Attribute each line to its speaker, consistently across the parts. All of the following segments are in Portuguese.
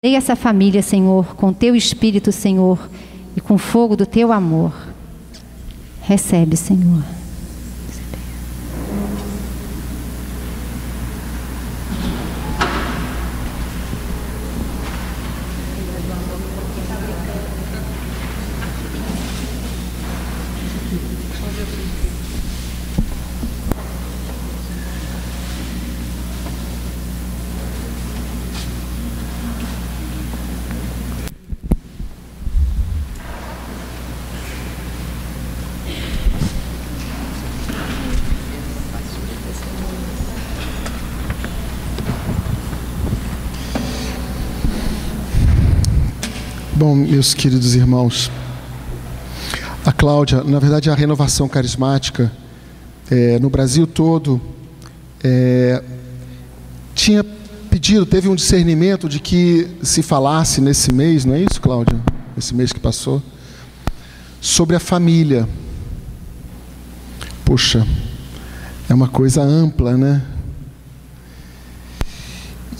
Speaker 1: Dei essa família, Senhor, com Teu Espírito, Senhor, e com o fogo do Teu amor. Recebe, Senhor.
Speaker 2: Bom, meus queridos irmãos, a Cláudia, na verdade a renovação carismática no Brasil todo tinha pedido, teve um discernimento de que se falasse nesse mês, não é isso, Cláudia? Esse mês que passou, sobre a família. Poxa, é uma coisa ampla, né?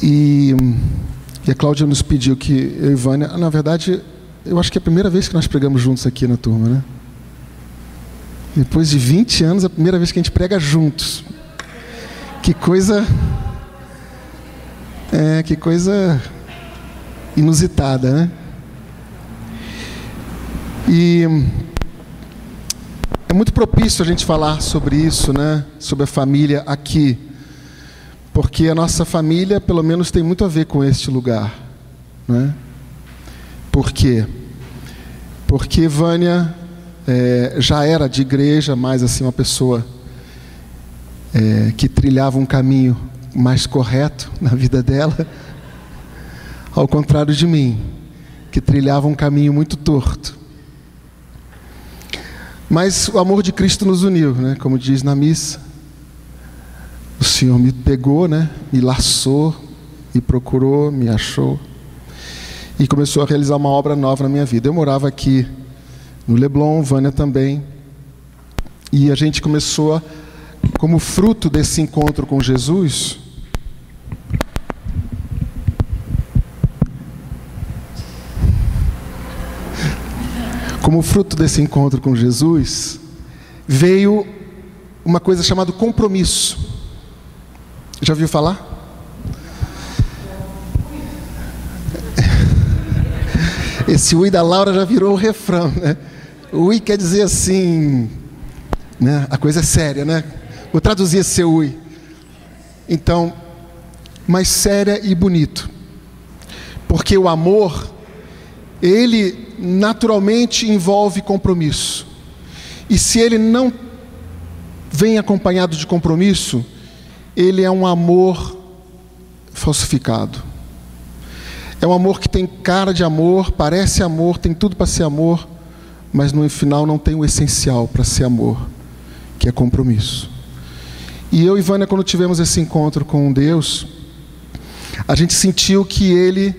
Speaker 2: E a Cláudia nos pediu que eu e Vânia, na verdade, eu acho que é a primeira vez que nós pregamos juntos aqui na turma, né? Depois de 20 anos, é a primeira vez que a gente prega juntos. Que coisa inusitada, né? E é muito propício a gente falar sobre isso, né? Sobre a família aqui. Porque a nossa família, pelo menos, tem muito a ver com este lugar, né? Por quê? Porque Vânia já era de igreja, mas assim, uma pessoa que trilhava um caminho mais correto na vida dela, ao contrário de mim, que trilhava um caminho muito torto. Mas o amor de Cristo nos uniu, né? Como diz na missa. O Senhor me pegou, né? Me laçou, me procurou, me achou e começou a realizar uma obra nova na minha vida. Eu morava aqui no Leblon, Vânia também, e a gente começou, como fruto desse encontro com Jesus, veio uma coisa chamada compromisso. Já ouviu falar? Esse ui da Laura já virou o refrão, né? Ui quer dizer assim, né? A coisa é séria, né? Vou traduzir esse seu ui. Então, mais séria e bonito. Porque o amor, ele naturalmente envolve compromisso. E se ele não vem acompanhado de compromisso, ele é um amor falsificado. É um amor que tem cara de amor, parece amor, tem tudo para ser amor, mas no final não tem o essencial para ser amor, que é compromisso. E eu e Vânia, quando tivemos esse encontro com Deus, a gente sentiu que Ele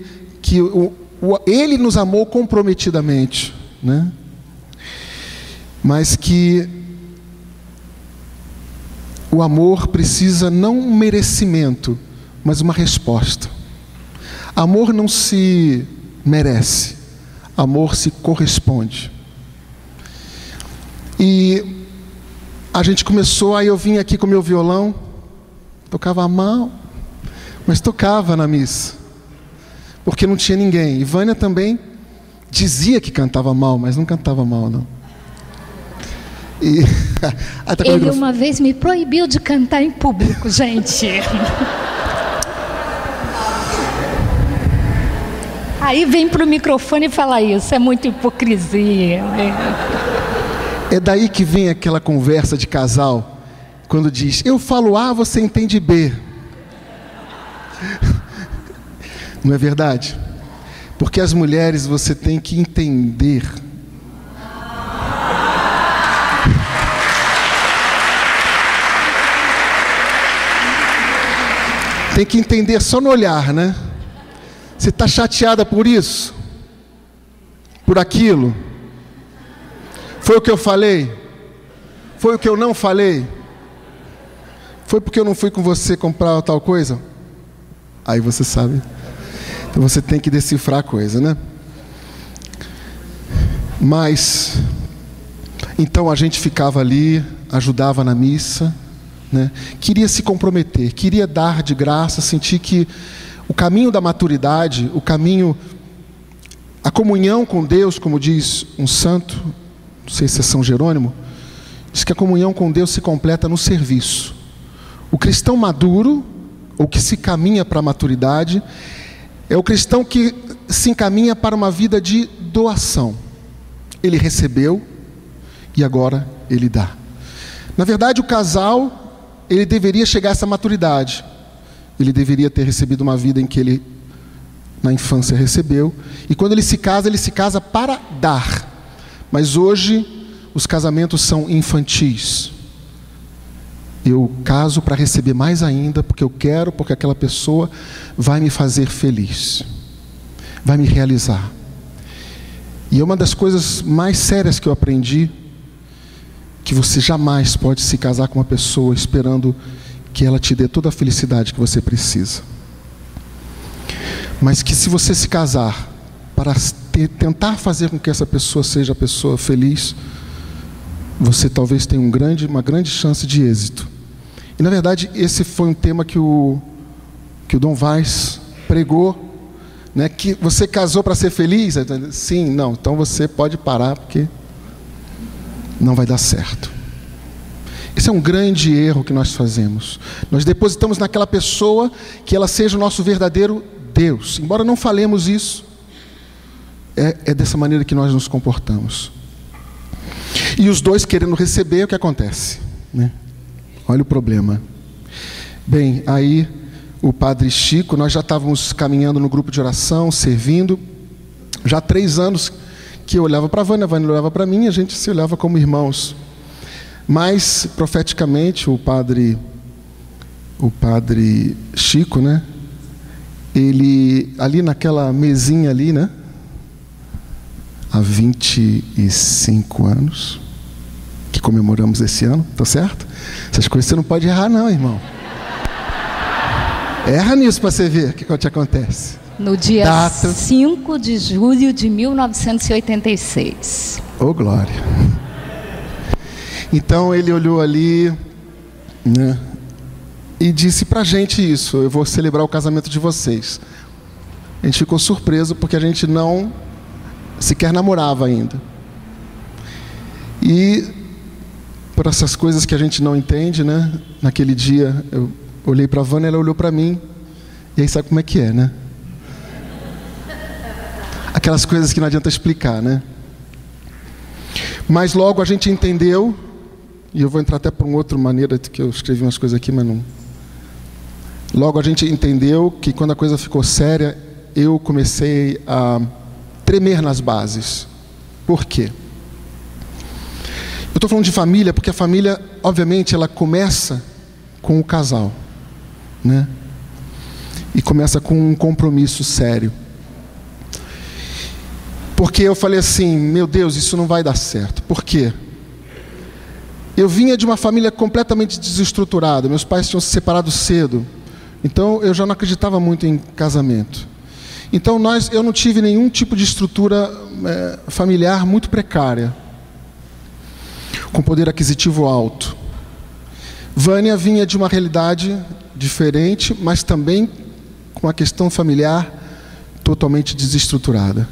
Speaker 2: nos amou comprometidamente, né? Mas que o amor precisa não um merecimento, mas uma resposta. Amor não se merece, amor se corresponde. E a gente começou, aí eu vim aqui com meu violão, tocava mal, mas tocava na missa, porque não tinha ninguém. E Vânia também dizia que cantava mal, mas não cantava mal, não. E
Speaker 3: ele uma vez me proibiu de cantar em público, gente. Aí vem para o microfone e fala isso, é muita hipocrisia.
Speaker 2: É daí que vem aquela conversa de casal, quando diz, eu falo A, você entende B. Não é verdade? Porque as mulheres você tem que entender. Tem que entender só no olhar, né? Você está chateada por isso? Por aquilo? Foi o que eu falei? Foi o que eu não falei? Foi porque eu não fui com você comprar tal coisa? Aí você sabe. Então você tem que decifrar a coisa, né? Mas, então a gente ficava ali, ajudava na missa, né? Queria se comprometer, queria dar de graça, sentir que o caminho da maturidade, o caminho, a comunhão com Deus, como diz um santo, não sei se é São Jerônimo, diz que a comunhão com Deus se completa no serviço. O cristão maduro, ou que se caminha para a maturidade, é o cristão que se encaminha para uma vida de doação. Ele recebeu e agora ele dá. Na verdade, o casal, ele deveria chegar a essa maturidade. Ele deveria ter recebido uma vida em que ele, na infância, recebeu. E quando ele se casa para dar. Mas hoje, os casamentos são infantis. Eu caso para receber mais ainda, porque eu quero, porque aquela pessoa vai me fazer feliz, vai me realizar. E é uma das coisas mais sérias que eu aprendi, que você jamais pode se casar com uma pessoa esperando que ela te dê toda a felicidade que você precisa. Mas que se você se casar para tentar fazer com que essa pessoa seja a pessoa feliz, você talvez tenha uma grande chance de êxito. E na verdade esse foi um tema que o Dom Vaz pregou, né? Que você casou para ser feliz? Sim, não, então você pode parar porque não vai dar certo. Esse é um grande erro que nós fazemos. Nós depositamos naquela pessoa que ela seja o nosso verdadeiro Deus. Embora não falemos isso, é dessa maneira que nós nos comportamos. E os dois querendo receber, o que acontece, né? Olha o problema. Bem, aí o padre Chico, nós já estávamos caminhando no grupo de oração, servindo. Já há 3 anos que eu olhava para a Vânia olhava para mim, a gente se olhava como irmãos. Mas, profeticamente, o padre Chico, né? Ele, ali naquela mesinha ali, né? Há 25 anos, que comemoramos esse ano, tá certo? Essas coisas você não pode errar não, irmão. Erra nisso para você ver o que te acontece.
Speaker 3: No dia 5 de julho de 1986.
Speaker 2: Ô, glória. Então ele olhou ali, né, e disse pra gente isso: eu vou celebrar o casamento de vocês. A gente ficou surpreso porque a gente não sequer namorava ainda. E por essas coisas que a gente não entende, né? Naquele dia eu olhei para a Vânia, ela olhou para mim. E aí sabe como é que é, né? Aquelas coisas que não adianta explicar, né? Mas logo a gente entendeu, e eu vou entrar até por uma outra maneira, que eu escrevi umas coisas aqui, mas não. Logo a gente entendeu que quando a coisa ficou séria, eu comecei a tremer nas bases. Por quê? Eu estou falando de família porque a família, obviamente, ela começa com o casal, né? E começa com um compromisso sério. Porque eu falei assim, meu Deus, isso não vai dar certo. Por quê? Eu vinha de uma família completamente desestruturada. Meus pais tinham se separado cedo. Então eu já não acreditava muito em casamento. Então eu não tive nenhum tipo de estrutura familiar muito precária, com poder aquisitivo alto. Vânia vinha de uma realidade diferente, mas também com uma questão familiar totalmente desestruturada.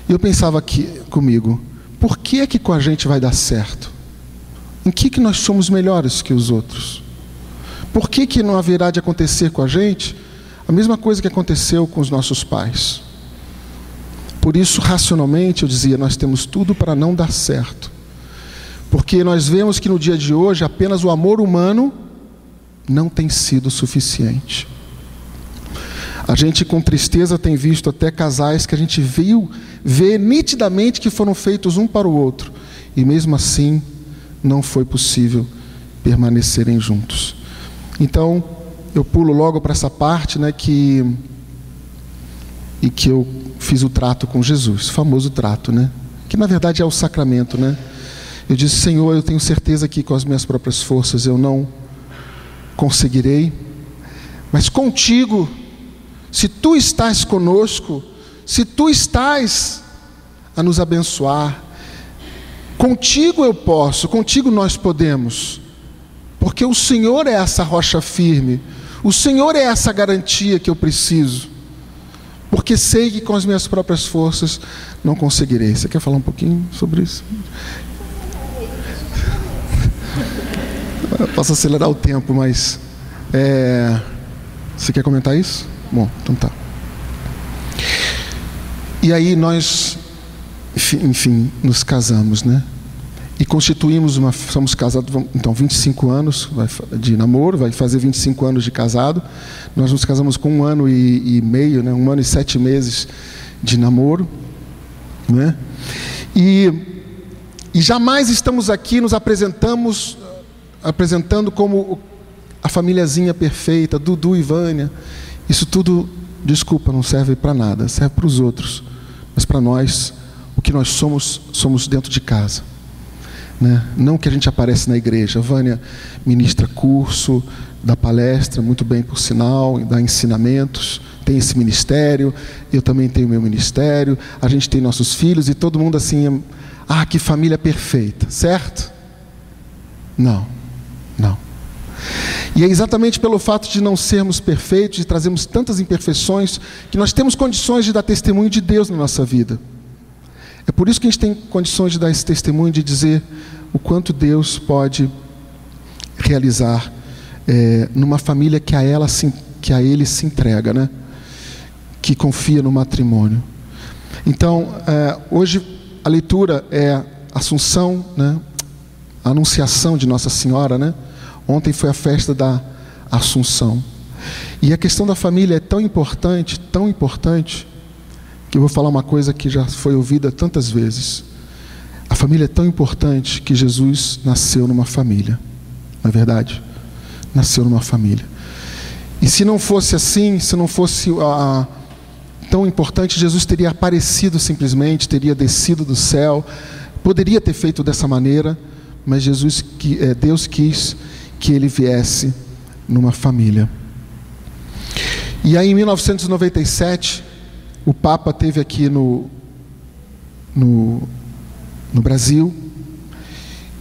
Speaker 2: E eu pensava aqui comigo, por que é que com a gente vai dar certo? Em que nós somos melhores que os outros? Por que não haverá de acontecer com a gente a mesma coisa que aconteceu com os nossos pais? Por isso, racionalmente, eu dizia, nós temos tudo para não dar certo. Porque nós vemos que no dia de hoje, apenas o amor humano não tem sido suficiente. A gente com tristeza tem visto até casais que a gente vê nitidamente que foram feitos um para o outro. E mesmo assim, não foi possível permanecerem juntos. Então, eu pulo logo para essa parte, né, que eu fiz o trato com Jesus, o famoso trato, né? Que na verdade é o sacramento, né? Eu disse, Senhor, eu tenho certeza que com as minhas próprias forças eu não conseguirei, mas contigo se Tu estás conosco, se Tu estás a nos abençoar, contigo eu posso, contigo nós podemos, porque o Senhor é essa rocha firme, o Senhor é essa garantia que eu preciso, porque sei que com as minhas próprias forças não conseguirei. Você quer falar um pouquinho sobre isso? Eu posso acelerar o tempo, mas você quer comentar isso? Bom, então tá. E aí nós, enfim, nos casamos, né? E constituímos somos casados, então, 25 anos de namoro, vai fazer 25 anos de casado. Nós nos casamos com 1 ano e meio, né? 1 ano e 7 meses de namoro, né? E jamais estamos aqui nos apresentando como a famíliazinha perfeita, Dudu e Vânia. Isso tudo, desculpa, não serve para nada, serve para os outros. Mas para nós, o que nós somos dentro de casa. Né? Não que a gente aparece na igreja. A Vânia ministra curso, dá palestra, muito bem por sinal, dá ensinamentos, tem esse ministério, eu também tenho meu ministério, a gente tem nossos filhos e todo mundo assim, que família perfeita, certo? Não. E é exatamente pelo fato de não sermos perfeitos, de trazermos tantas imperfeições, que nós temos condições de dar testemunho de Deus na nossa vida. É por isso que a gente tem condições de dar esse testemunho, de dizer o quanto Deus pode realizar numa família que a Ele se entrega, né? Que confia no matrimônio. Então, hoje a leitura é Assunção, né? A Anunciação de Nossa Senhora, né? Ontem foi a festa da Assunção. E a questão da família é tão importante, que eu vou falar uma coisa que já foi ouvida tantas vezes. A família é tão importante que Jesus nasceu numa família. Não é verdade? Nasceu numa família. E se não fosse assim, se não fosse tão importante, Jesus teria aparecido simplesmente, teria descido do céu, poderia ter feito dessa maneira, mas Deus quis que ele viesse numa família. E aí em 1997, o Papa esteve aqui no Brasil,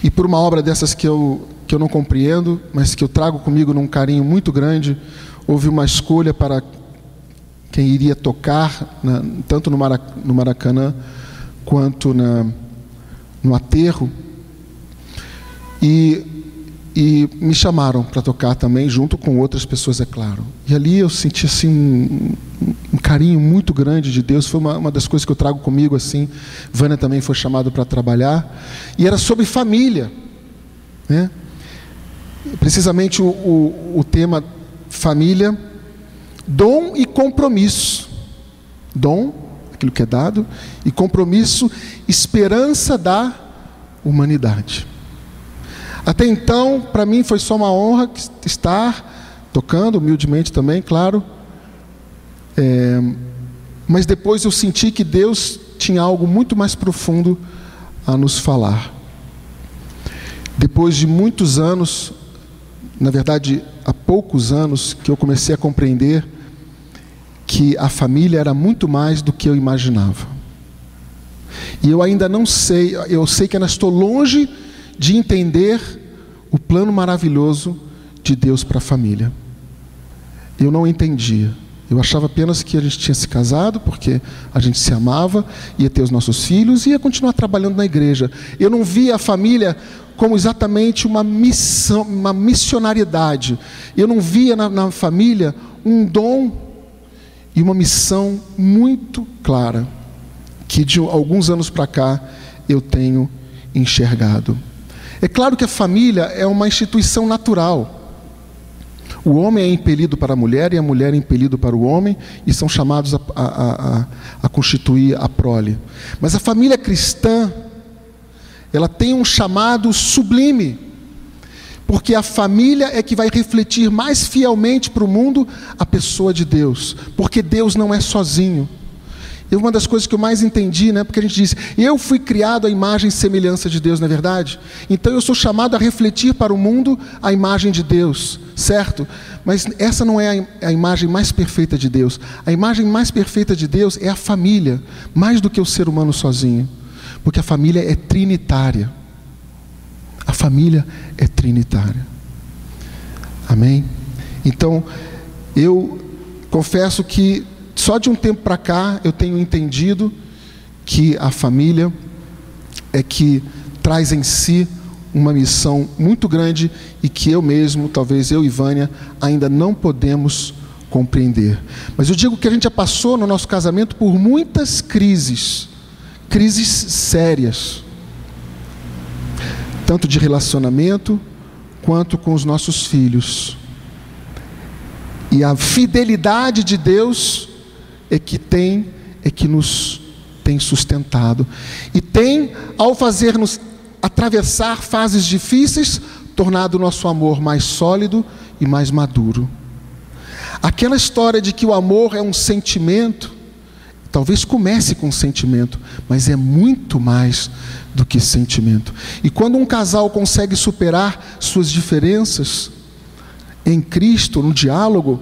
Speaker 2: e por uma obra dessas que eu não compreendo, mas que eu trago comigo num carinho muito grande, houve uma escolha para quem iria tocar, tanto no Maracanã, quanto no aterro, e me chamaram para tocar também, junto com outras pessoas, é claro. E ali eu senti assim um carinho muito grande de Deus. Foi uma das coisas que eu trago comigo assim. Vânia também foi chamada para trabalhar, e era sobre família, né? Precisamente o tema família, dom e compromisso. Dom, aquilo que é dado, e compromisso, esperança da humanidade. Até então, para mim foi só uma honra estar tocando, humildemente também, claro. Mas depois eu senti que Deus tinha algo muito mais profundo a nos falar. Depois de muitos anos, na verdade, há poucos anos, que eu comecei a compreender que a família era muito mais do que eu imaginava. E eu ainda não sei, eu sei que ainda estou longe de entender o plano maravilhoso de Deus para a família. Eu não entendia. Eu achava apenas que a gente tinha se casado porque a gente se amava, ia ter os nossos filhos e ia continuar trabalhando na igreja. Eu não via a família como exatamente uma missão, uma missionariedade. Eu não via na família um dom e uma missão muito clara, que de alguns anos para cá eu tenho enxergado. É claro que a família é uma instituição natural. O homem é impelido para a mulher e a mulher é impelida para o homem, e são chamados a constituir a prole. Mas a família cristã, ela tem um chamado sublime, porque a família é que vai refletir mais fielmente para o mundo a pessoa de Deus, porque Deus não é sozinho. E uma das coisas que eu mais entendi, né, porque a gente diz, eu fui criado à imagem e semelhança de Deus, não é verdade? Então eu sou chamado a refletir para o mundo a imagem de Deus, certo? Mas essa não é a imagem mais perfeita de Deus. A imagem mais perfeita de Deus é a família, mais do que o ser humano sozinho, porque a família é trinitária. A família é trinitária. Amém? Então, eu confesso que só de um tempo para cá eu tenho entendido que a família é que traz em si uma missão muito grande e que eu mesmo, talvez eu e Vânia, ainda não podemos compreender. Mas eu digo que a gente já passou no nosso casamento por muitas crises sérias, tanto de relacionamento quanto com os nossos filhos. E a fidelidade de Deus é que nos tem sustentado. E tem, ao fazer-nos atravessar fases difíceis, tornado o nosso amor mais sólido e mais maduro. Aquela história de que o amor é um sentimento, talvez comece com sentimento, mas é muito mais do que sentimento. E quando um casal consegue superar suas diferenças em Cristo, no diálogo,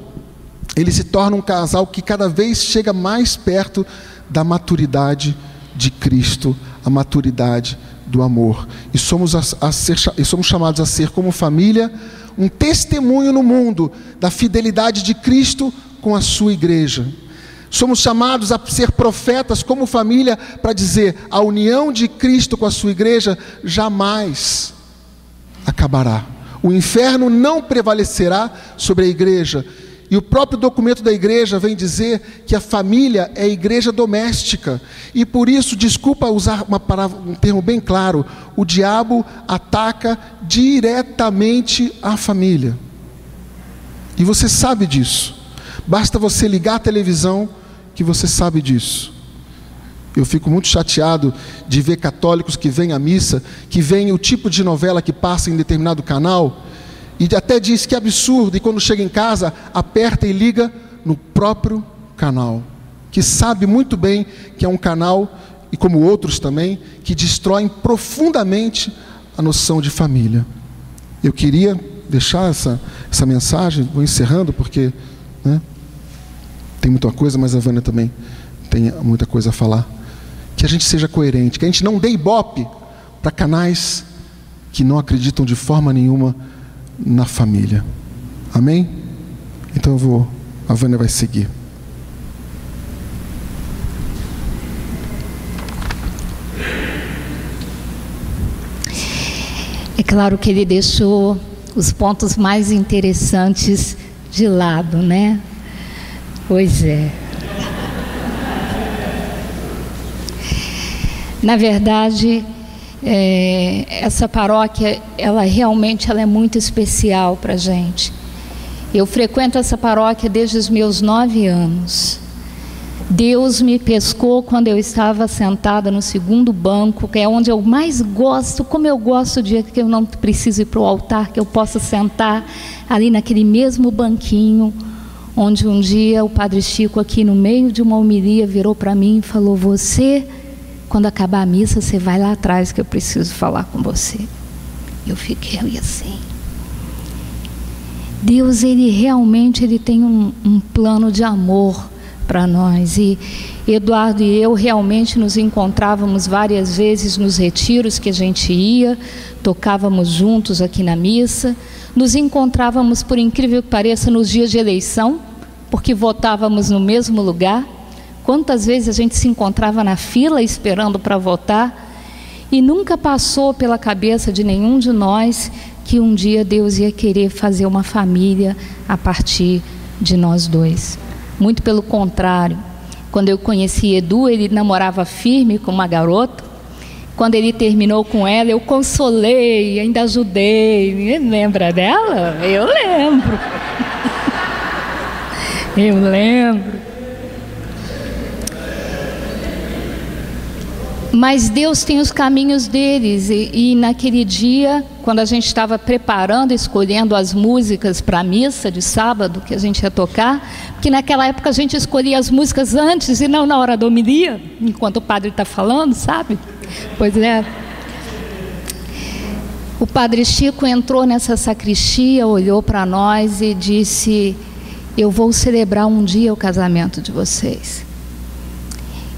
Speaker 2: ele se torna um casal que cada vez chega mais perto da maturidade de Cristo, a maturidade do amor. E somos chamados a ser, como família, um testemunho no mundo da fidelidade de Cristo com a sua igreja. Somos chamados a ser profetas como família para dizer: a união de Cristo com a sua igreja jamais acabará. O inferno não prevalecerá sobre a igreja. E o próprio documento da igreja vem dizer que a família é a igreja doméstica. E por isso, desculpa usar um termo bem claro, o diabo ataca diretamente a família. E você sabe disso. Basta você ligar a televisão que você sabe disso. Eu fico muito chateado de ver católicos que vêm à missa, que veem o tipo de novela que passa em determinado canal, e até diz que é absurdo, e quando chega em casa, aperta e liga no próprio canal, que sabe muito bem que é um canal, e como outros também, que destroem profundamente a noção de família. Eu queria deixar essa mensagem, vou encerrando porque, né, tem muita coisa, mas a Vânia também tem muita coisa a falar. Que a gente seja coerente, que a gente não dê ibope para canais que não acreditam de forma nenhuma na família. Amém? Então a Vânia vai seguir.
Speaker 3: É claro que ele deixou os pontos mais interessantes de lado, né? Pois é. Na verdade, essa paróquia, ela realmente é muito especial para a gente. Eu frequento essa paróquia desde os meus 9 anos. Deus me pescou quando eu estava sentada no segundo banco, que é onde eu mais gosto, como eu gosto de que eu não preciso ir para o altar, que eu possa sentar ali naquele mesmo banquinho, onde um dia o Padre Chico, aqui no meio de uma homilia, virou para mim e falou: você, quando acabar a missa, você vai lá atrás que eu preciso falar com você. Eu fiquei ali assim. Deus, ele realmente tem um plano de amor para nós. E Eduardo e eu realmente nos encontrávamos várias vezes nos retiros que a gente ia, tocávamos juntos aqui na missa, nos encontrávamos, por incrível que pareça, nos dias de eleição, porque votávamos no mesmo lugar. Quantas vezes a gente se encontrava na fila esperando para votar, e nunca passou pela cabeça de nenhum de nós que um dia Deus ia querer fazer uma família a partir de nós dois. Muito pelo contrário. Quando eu conheci Edu, ele namorava firme com uma garota. Quando ele terminou com ela, eu consolei, ainda ajudei. Lembra dela? Eu lembro. Eu lembro. Mas Deus tem os caminhos deles, e naquele dia, quando a gente estava preparando, escolhendo as músicas para a missa de sábado que a gente ia tocar, porque naquela época a gente escolhia as músicas antes e não na hora da homilia, enquanto o padre está falando, sabe? Pois é. O Padre Chico entrou nessa sacristia, olhou para nós e disse: eu vou celebrar um dia o casamento de vocês.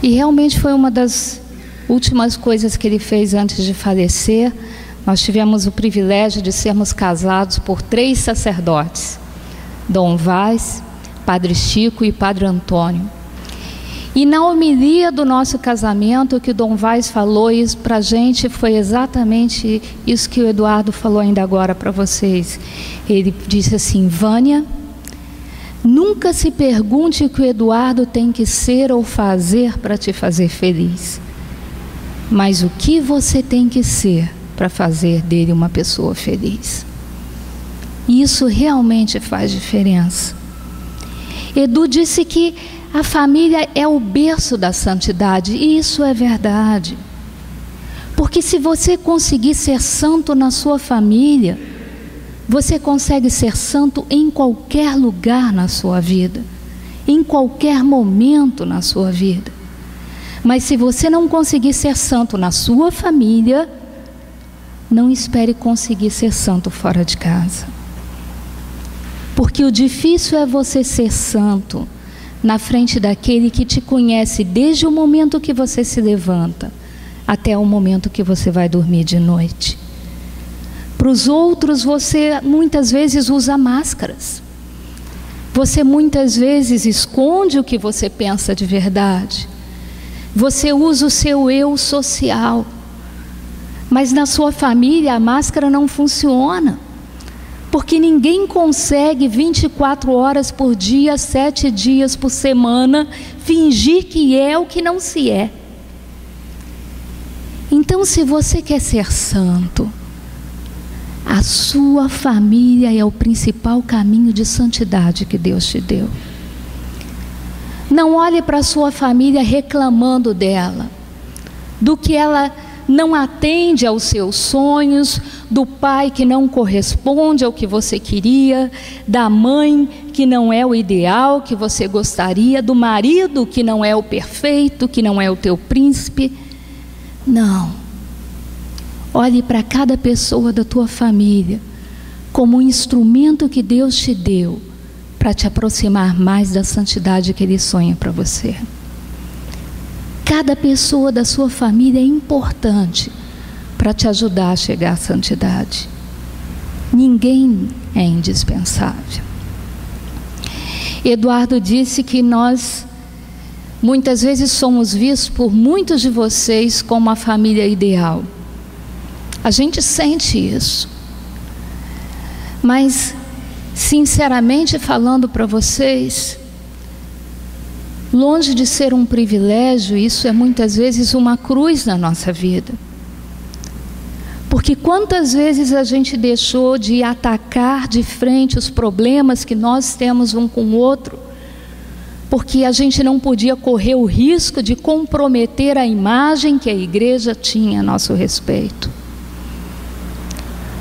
Speaker 3: E realmente foi uma das últimas coisas que ele fez antes de falecer. Nós tivemos o privilégio de sermos casados por 3 sacerdotes: Dom Vaz, Padre Chico e Padre Antônio. E na homilia do nosso casamento, o que o Dom Vaz falou isso para a gente foi exatamente isso que o Eduardo falou ainda agora para vocês. Ele disse assim: Vânia, nunca se pergunte o que o Eduardo tem que ser ou fazer para te fazer feliz, mas o que você tem que ser para fazer dele uma pessoa feliz. E isso realmente faz diferença. Edu disse que a família é o berço da santidade, e isso é verdade. Porque se você conseguir ser santo na sua família, você consegue ser santo em qualquer lugar na sua vida, em qualquer momento na sua vida. Mas se você não conseguir ser santo na sua família, não espere conseguir ser santo fora de casa. Porque o difícil é você ser santo na frente daquele que te conhece desde o momento que você se levanta até o momento que você vai dormir de noite. Para os outros, você muitas vezes usa máscaras. Você muitas vezes esconde o que você pensa de verdade. Você usa o seu eu social. Mas na sua família a máscara não funciona. Porque ninguém consegue 24 horas por dia, 7 dias por semana, fingir que é o que não se é. Então, se você quer ser santo, a sua família é o principal caminho de santidade que Deus te deu. Não olhe para a sua família reclamando dela, do que ela não atende aos seus sonhos, do pai que não corresponde ao que você queria, da mãe que não é o ideal que você gostaria, do marido que não é o perfeito, que não é o teu príncipe. Não. Olhe para cada pessoa da tua família como um instrumento que Deus te deu para te aproximar mais da santidade que Ele sonha para você. Cada pessoa da sua família é importante para te ajudar a chegar à santidade. Ninguém é indispensável. Eduardo disse que nós muitas vezes somos vistos por muitos de vocês como a família ideal. A gente sente isso. Mas, sinceramente falando para vocês, longe de ser um privilégio, isso é muitas vezes uma cruz na nossa vida. Porque quantas vezes a gente deixou de atacar de frente os problemas que nós temos um com o outro, porque a gente não podia correr o risco de comprometer a imagem que a igreja tinha a nosso respeito.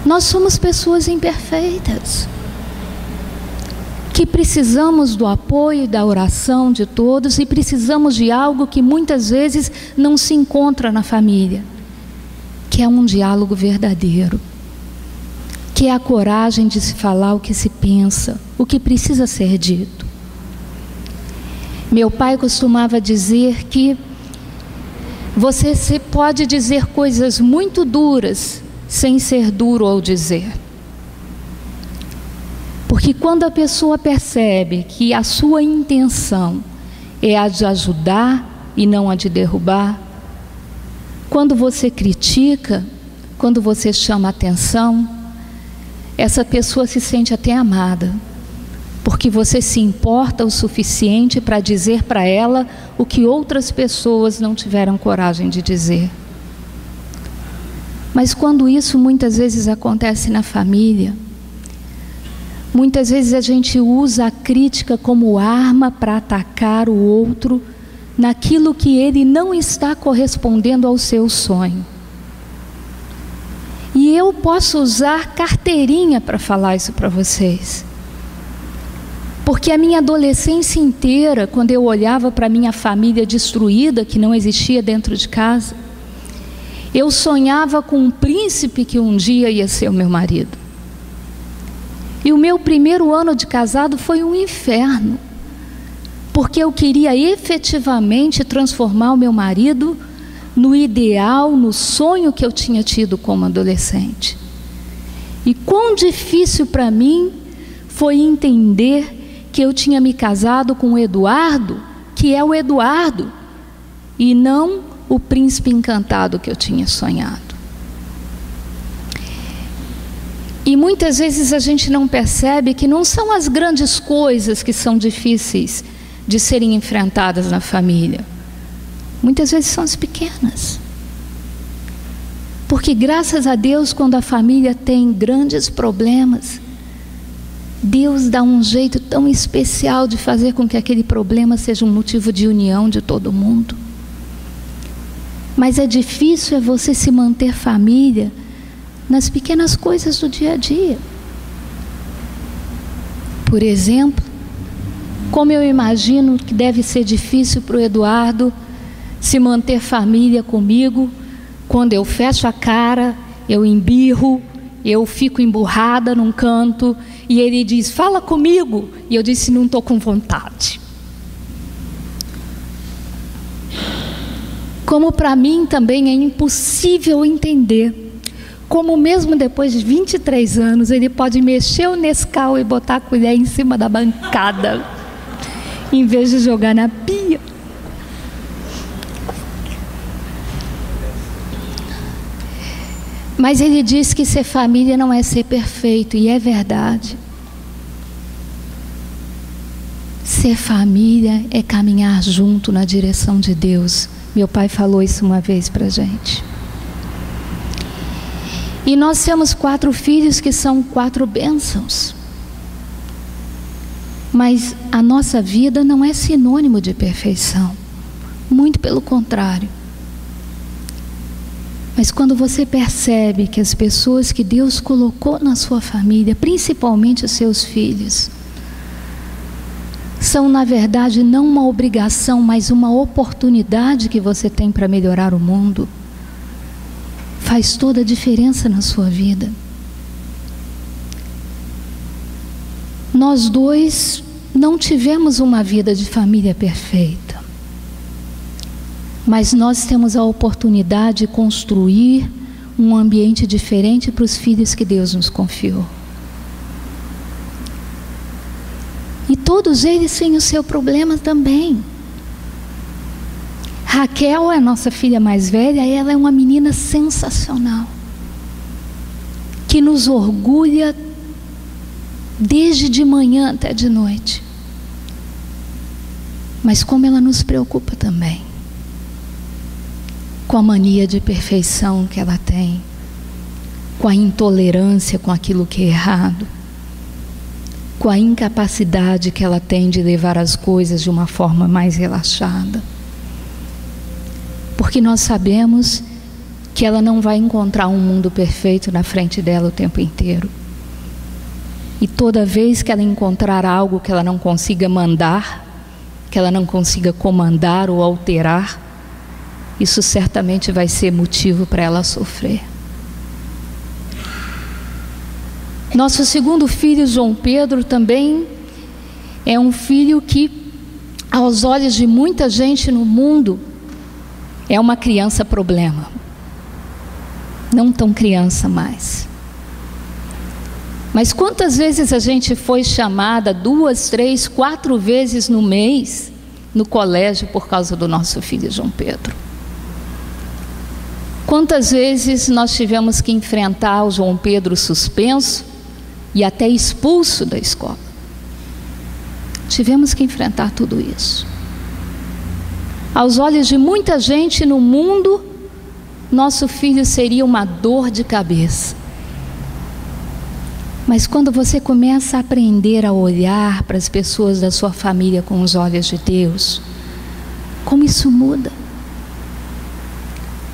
Speaker 3: Nós somos pessoas imperfeitas, que precisamos do apoio e da oração de todos, e precisamos de algo que muitas vezes não se encontra na família, que é um diálogo verdadeiro, que é a coragem de se falar o que se pensa, o que precisa ser dito. Meu pai costumava dizer que você pode dizer coisas muito duras sem ser duro ao dizer. Porque quando a pessoa percebe que a sua intenção é a de ajudar e não a de derrubar, quando você critica, quando você chama atenção, essa pessoa se sente até amada, porque você se importa o suficiente para dizer para ela o que outras pessoas não tiveram coragem de dizer. Mas quando isso muitas vezes acontece na família, muitas vezes a gente usa a crítica como arma para atacar o outro naquilo que ele não está correspondendo ao seu sonho. E eu posso usar carteirinha para falar isso para vocês. Porque a minha adolescência inteira, quando eu olhava para a minha família destruída, que não existia dentro de casa, Eu sonhava com um príncipe que um dia ia ser o meu marido. E o meu primeiro ano de casado foi um inferno, porque eu queria efetivamente transformar o meu marido no ideal, no sonho que eu tinha tido como adolescente. E quão difícil para mim foi entender que eu tinha me casado com o Eduardo, que é o Eduardo, e não o príncipe encantado que eu tinha sonhado. E muitas vezes a gente não percebe que não são as grandes coisas que são difíceis de serem enfrentadas na família. Muitas vezes são as pequenas. Porque graças a Deus, quando a família tem grandes problemas, Deus dá um jeito tão especial de fazer com que aquele problema seja um motivo de união de todo mundo. Mas é difícil você se manter família nas pequenas coisas do dia a dia. Por exemplo, como eu imagino que deve ser difícil para o Eduardo se manter família comigo, quando eu fecho a cara, eu embirro, eu fico emburrada num canto, e ele diz, fala comigo, e eu disse, não estou com vontade. Como para mim também é impossível entender como mesmo depois de 23 anos ele pode mexer o Nescau e botar a colher em cima da bancada em vez de jogar na pia. Mas ele diz que ser família não é ser perfeito, e é verdade. Ser família é caminhar junto na direção de Deus. Meu pai falou isso uma vez pra gente. E nós temos 4 filhos que são 4 bênçãos. Mas a nossa vida não é sinônimo de perfeição. Muito pelo contrário. Mas quando você percebe que as pessoas que Deus colocou na sua família, principalmente os seus filhos, são na verdade não uma obrigação, mas uma oportunidade que você tem para melhorar o mundo, faz toda a diferença na sua vida. Nós dois não tivemos uma vida de família perfeita, mas nós temos a oportunidade de construir um ambiente diferente para os filhos que Deus nos confiou. E todos eles têm o seu problema também. Raquel é a nossa filha mais velha, ela é uma menina sensacional, que nos orgulha desde de manhã até de noite. Mas como ela nos preocupa também, com a mania de perfeição que ela tem, com a intolerância com aquilo que é errado, com a incapacidade que ela tem de levar as coisas de uma forma mais relaxada. Porque nós sabemos que ela não vai encontrar um mundo perfeito na frente dela o tempo inteiro. E toda vez que ela encontrar algo que ela não consiga mandar, que ela não consiga comandar ou alterar, isso certamente vai ser motivo para ela sofrer. Nosso segundo filho, João Pedro, também é um filho que, aos olhos de muita gente no mundo, é uma criança problema. Não tão criança mais. Mas quantas vezes a gente foi chamada 2, 3, 4 vezes no mês no colégio por causa do nosso filho João Pedro? Quantas vezes nós tivemos que enfrentar o João Pedro suspenso e até expulso da escola? Tivemos que enfrentar tudo isso. Aos olhos de muita gente no mundo, nosso filho seria uma dor de cabeça. Mas quando você começa a aprender a olhar para as pessoas da sua família com os olhos de Deus, como isso muda?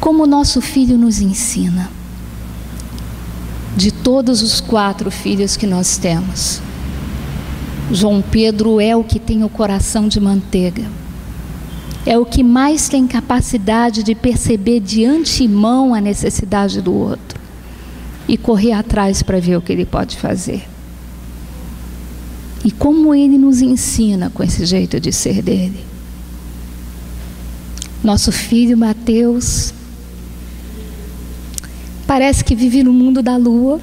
Speaker 3: Como o nosso filho nos ensina. De todos os 4 filhos que nós temos, João Pedro é o que tem o coração de manteiga. é o que mais tem capacidade de perceber de antemão a necessidade do outro e correr atrás para ver o que ele pode fazer. E como ele nos ensina com esse jeito de ser dele. Nosso filho Mateus parece que vive no mundo da lua.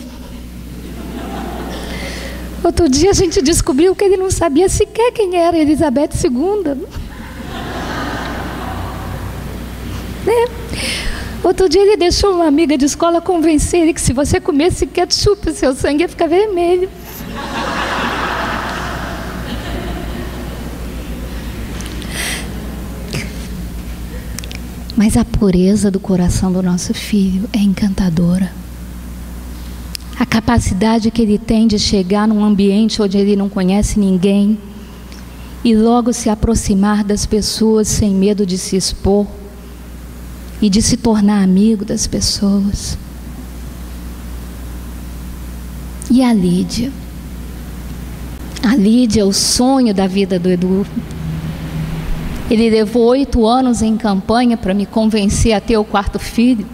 Speaker 3: Outro dia a gente descobriu que ele não sabia sequer quem era Elizabeth II. Né? Outro dia ele deixou uma amiga de escola convencer ele que se você comesse ketchup, o seu sangue ia ficar vermelho. Mas a pureza do coração do nosso filho é encantadora. A capacidade que ele tem de chegar num ambiente onde ele não conhece ninguém e logo se aproximar das pessoas sem medo de se expor e de se tornar amigo das pessoas. E a Lídia? A Lídia é o sonho da vida do Edu. Ele levou 8 anos em campanha para me convencer a ter o 4º filho.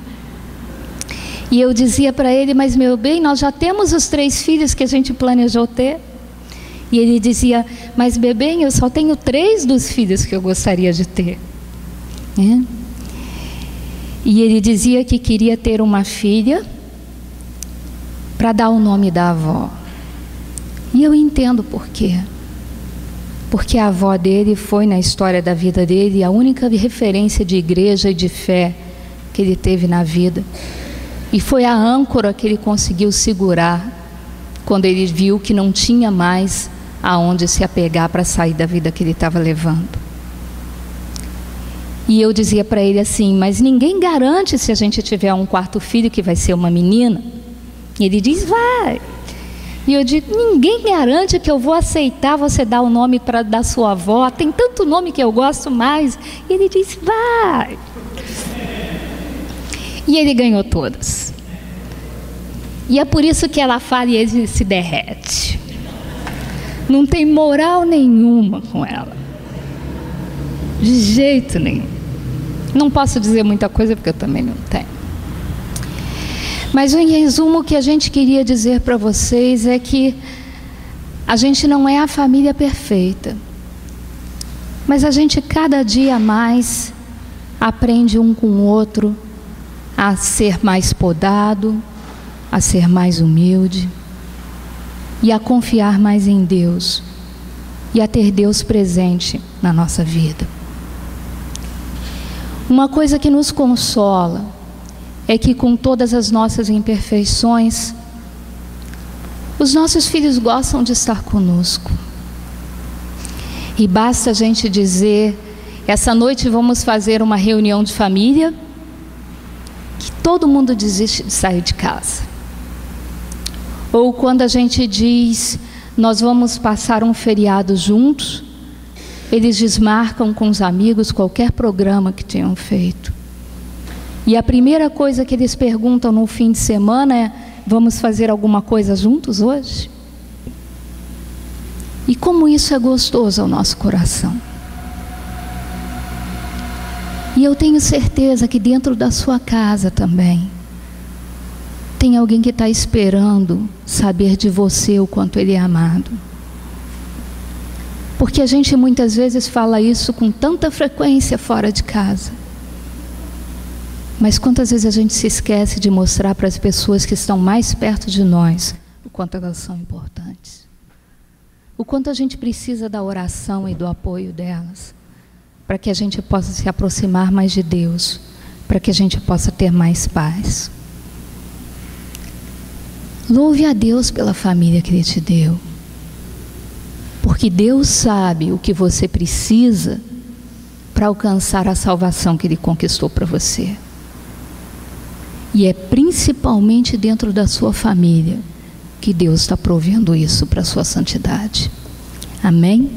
Speaker 3: E eu dizia para ele, mas meu bem, nós já temos os 3 filhos que a gente planejou ter. E ele dizia, mas bebê, eu só tenho 3 dos filhos que eu gostaria de ter. E ele dizia que queria ter uma filha para dar o nome da avó. E eu entendo por quê. Porque a avó dele foi, na história da vida dele, a única referência de igreja e de fé que ele teve na vida. E foi a âncora que ele conseguiu segurar quando ele viu que não tinha mais aonde se apegar para sair da vida que ele estava levando. E eu dizia para ele assim, mas ninguém garante se a gente tiver um 4º filho que vai ser uma menina. E ele diz, vai. E eu digo, ninguém garante que eu vou aceitar você dar o nome da sua avó. Tem tanto nome que eu gosto mais. E ele diz, vai. E ele ganhou todas. E é por isso que ela fala e ele se derrete. Não tem moral nenhuma com ela. De jeito nenhum. Não posso dizer muita coisa porque eu também não tenho. Mas em resumo, o que a gente queria dizer para vocês é que a gente não é a família perfeita, mas a gente cada dia mais aprende um com o outro a ser mais podado, a ser mais humilde e a confiar mais em Deus e a ter Deus presente na nossa vida. Uma coisa que nos consola é que com todas as nossas imperfeições, os nossos filhos gostam de estar conosco. E basta a gente dizer, essa noite vamos fazer uma reunião de família, que todo mundo desiste de sair de casa. Ou quando a gente diz, nós vamos passar um feriado juntos, eles desmarcam com os amigos qualquer programa que tenham feito. E a primeira coisa que eles perguntam no fim de semana é, vamos fazer alguma coisa juntos hoje? E como isso é gostoso ao nosso coração. E eu tenho certeza que dentro da sua casa também, tem alguém que está esperando saber de você o quanto ele é amado. Porque a gente muitas vezes fala isso com tanta frequência fora de casa. Mas quantas vezes a gente se esquece de mostrar para as pessoas que estão mais perto de nós o quanto elas são importantes. O quanto a gente precisa da oração e do apoio delas, para que a gente possa se aproximar mais de Deus, para que a gente possa ter mais paz. Louve a Deus pela família que Ele te deu. Porque Deus sabe o que você precisa para alcançar a salvação que Ele conquistou para você. E é principalmente dentro da sua família que Deus está provendo isso para a sua santidade. Amém?